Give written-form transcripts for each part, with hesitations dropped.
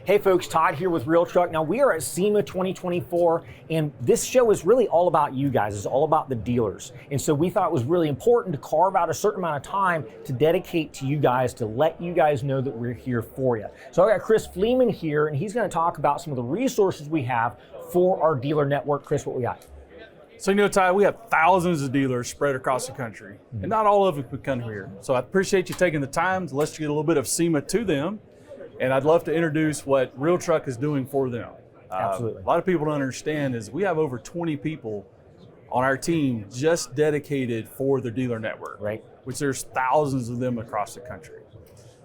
Hey folks, Todd here with RealTruck. Now we are at SEMA 2024, and this show is really all about you guys. It's all about the dealers. And so we thought it was really important to carve out a certain amount of time to dedicate to you guys, to let you guys know that we're here for you. So I got Chris Fleeman here, and he's going to talk about some of the resources we have for our dealer network. Chris, what we got? So Todd, we have thousands of dealers spread across the country, and not all of them could come here. So I appreciate you taking the time to let you get a little bit of SEMA to them. And I'd love to introduce what RealTruck is doing for them. Absolutely. A lot of people don't understand is we have over 20 people on our team just dedicated for the dealer network, right? Which there's thousands of them across the country.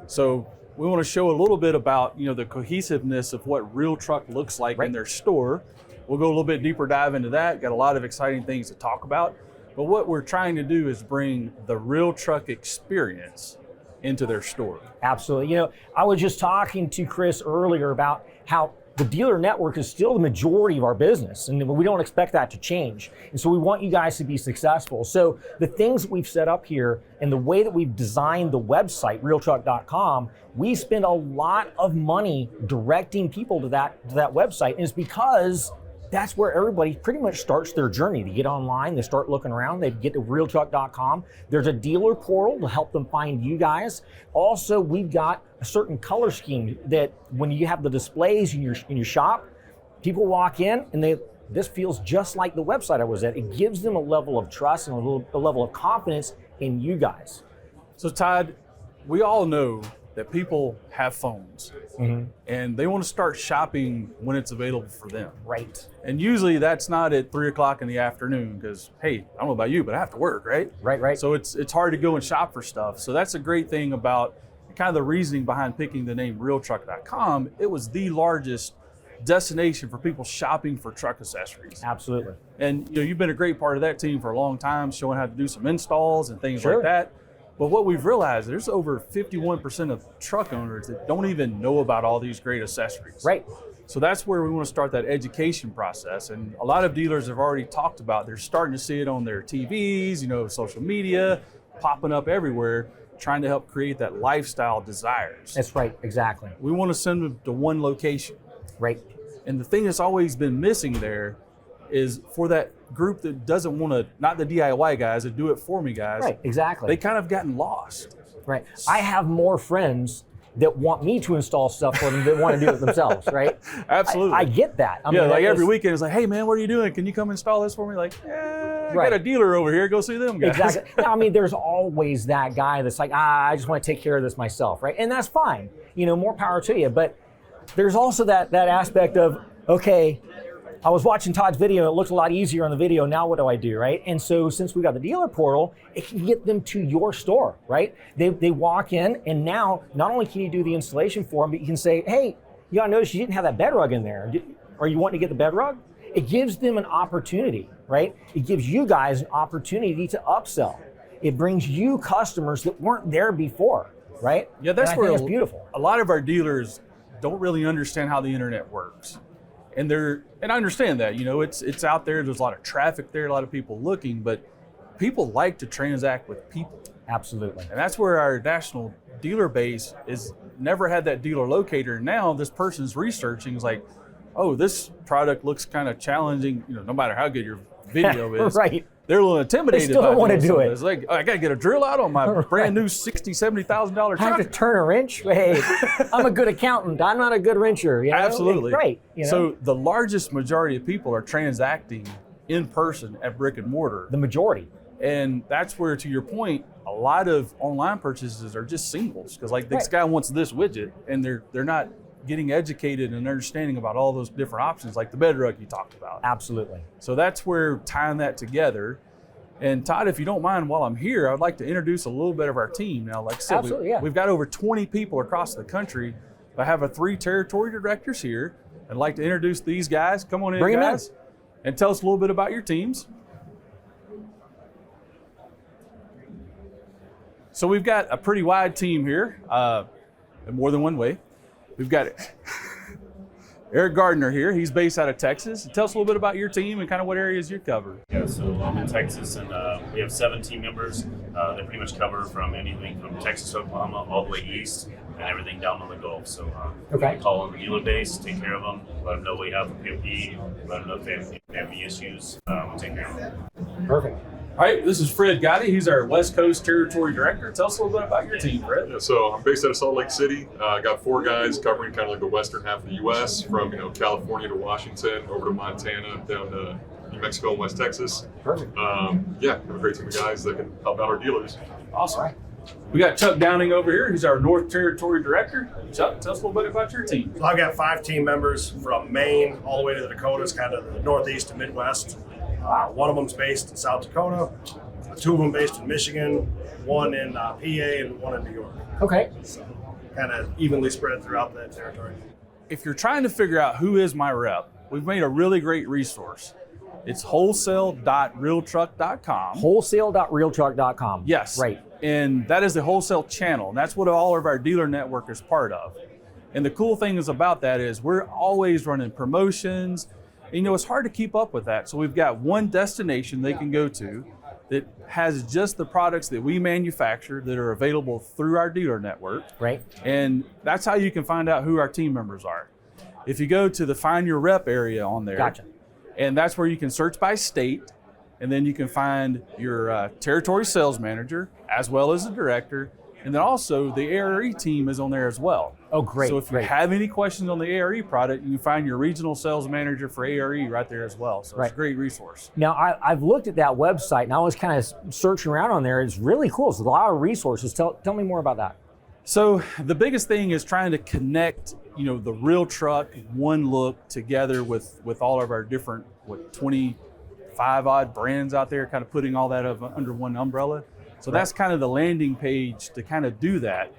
So we want to show a little bit about the cohesiveness of what RealTruck looks like in their store. We'll go a little bit deeper dive into that. Got a lot of exciting things to talk about. But what we're trying to do is bring the RealTruck experience into their store. Absolutely. I was just talking to Chris earlier about how the dealer network is still the majority of our business, and we don't expect that to change. And so we want you guys to be successful. So the things we've set up here and the way that we've designed the website, RealTruck.com, we spend a lot of money directing people to that website, and it's because that's where everybody pretty much starts their journey. They get online, they start looking around, they get to RealTruck.com. There's a dealer portal to help them find you guys. Also, we've got a certain color scheme that when you have the displays in your shop, people walk in and this feels just like the website I was at. It gives them a level of trust and a level of confidence in you guys. So Todd, we all know that people have phones and they want to start shopping when it's available for them. Right. And usually that's not at 3 o'clock in the afternoon because, hey, I don't know about you, but I have to work, right? Right. So it's hard to go and shop for stuff. So that's a great thing about kind of the reasoning behind picking the name RealTruck.com. It was the largest destination for people shopping for truck accessories. Absolutely. And you've been a great part of that team for a long time, showing how to do some installs and things like that. But what we've realized, there's over 51% of truck owners that don't even know about all these great accessories. Right. So that's where we want to start that education process. And a lot of dealers have already talked about, they're starting to see it on their TVs, social media, popping up everywhere, trying to help create that lifestyle desires. That's right, exactly. We want to send them to one location. Right. And the thing that's always been missing there is for that group that doesn't want to, not the DIY guys, the do it for me guys. Right, exactly. They kind of gotten lost. Right. I have more friends that want me to install stuff for them than want to do it themselves, right? Absolutely. I get that. I mean, like every weekend it's like, hey man, what are you doing? Can you come install this for me? Like, I got a dealer over here, go see them guys. Exactly. I mean, there's always that guy that's like, I just want to take care of this myself, right? And that's fine. More power to you. But there's also that aspect of, okay, I was watching Todd's video, it looked a lot easier on the video, now what do I do, right? And so since we got the dealer portal, it can get them to your store, right? They walk in, and now not only can you do the installation for them, but you can say, hey, you gotta notice you didn't have that bed rug in there. Are you wanting to get the bed rug? It gives them an opportunity, right? It gives you guys an opportunity to upsell. It brings you customers that weren't there before, right? Yeah, that's where it's beautiful. A lot of our dealers don't really understand how the internet works. And I understand that, it's out there, there's a lot of traffic there, a lot of people looking, but people like to transact with people. Absolutely. And that's where our national dealer base is never had that dealer locator. Now this person's researching is like, oh, this product looks kind of challenging, no matter how good your video is. Right. They're a little intimidated. They still don't want to do it. It's like, I got to get a drill out on my brand new $60,000, $70,000 truck. I have to turn a wrench? Hey, I'm a good accountant. I'm not a good wrencher. Absolutely. Right. So the largest majority of people are transacting in person at brick and mortar. The majority. And that's where, to your point, a lot of online purchases are just singles. Because this guy wants this widget, and they're not getting educated and understanding about all those different options, like the bed rug you talked about. Absolutely. So that's where tying that together. And Todd, if you don't mind, while I'm here, I'd like to introduce a little bit of our team. Now, like I said, we've got over 20 people across the country. I have 3 territory directors here. I'd like to introduce these guys. Come on in, Bring guys, and tell us a little bit about your teams. So we've got a pretty wide team here, in more than one way. We've got Eric Gardner here. He's based out of Texas. Tell us a little bit about your team and kind of what areas you cover. Yeah, so I'm in Texas, and we have 7 team members that pretty much cover from anything from Texas, Oklahoma, all the way east. and everything down on the Gulf. So Okay. we call on the dealer base, take care of them, let them know we have a POP, let them know if they have any issues, we'll take care of them. Perfect. All right, this is Fred Gotti. He's our West Coast Territory Director. Tell us a little bit about your team, Fred. Yeah, so I'm based out of Salt Lake City. I got 4 guys covering kind of like the western half of the U.S. from California to Washington, over to Montana, down to New Mexico and West Texas. Perfect. Yeah, have a great team of guys that can help out our dealers. Awesome. All right. We got Chuck Downing over here. He's our North Territory Director. Chuck, tell us a little bit about your team. So I've got 5 team members from Maine all the way to the Dakotas, kind of the Northeast and Midwest. One of them's based in South Dakota, 2 of them based in Michigan, 1 in PA, and 1 in New York. Okay. So kind of evenly spread throughout that territory. If you're trying to figure out who is my rep, we've made a really great resource. It's wholesale.RealTruck.com. Wholesale.RealTruck.com. Yes. Right. And that is the wholesale channel. And that's what all of our dealer network is part of. And the cool thing is about that is we're always running promotions. And, it's hard to keep up with that. So we've got one destination they can go to that has just the products that we manufacture that are available through our dealer network. Right. And that's how you can find out who our team members are. If you go to the Find Your Rep area on there, Gotcha. and that's where you can search by state, and then you can find your territory sales manager as well as the director, and then also the ARE team is on there as well. Oh, great. So if you great. have any questions on the ARE product, you can find your regional sales manager for ARE right there as well. So it's a great resource. Now, I've looked at that website, and I was kind of searching around on there. It's really cool. It's a lot of resources. Tell me more about that. So the biggest thing is trying to connect, the Real Truck one look together with all of our different 25 odd brands out there, kind of putting all that under one umbrella. So that's kind of the landing page to kind of do that.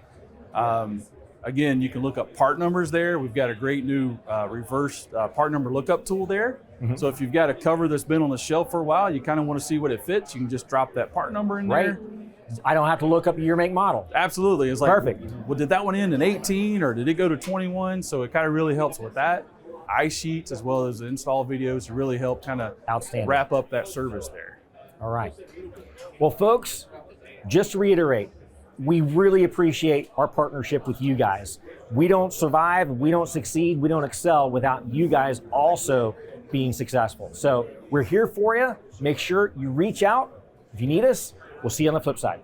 Again, you can look up part numbers there. We've got a great new reverse part number lookup tool there. Mm-hmm. So if you've got a cover that's been on the shelf for a while, you kind of want to see what it fits, you can just drop that part number in there. I don't have to look up year, make, model. Absolutely. It's like, perfect. Well, did that one end in 18 or did it go to 21? So it kind of really helps with that. Ice sheets as well as the install videos to really help kind of wrap up that service there. All right. Well, folks, just to reiterate, we really appreciate our partnership with you guys. We don't survive, we don't succeed, we don't excel without you guys also being successful. So we're here for you. Make sure you reach out if you need us. We'll see you on the flip side.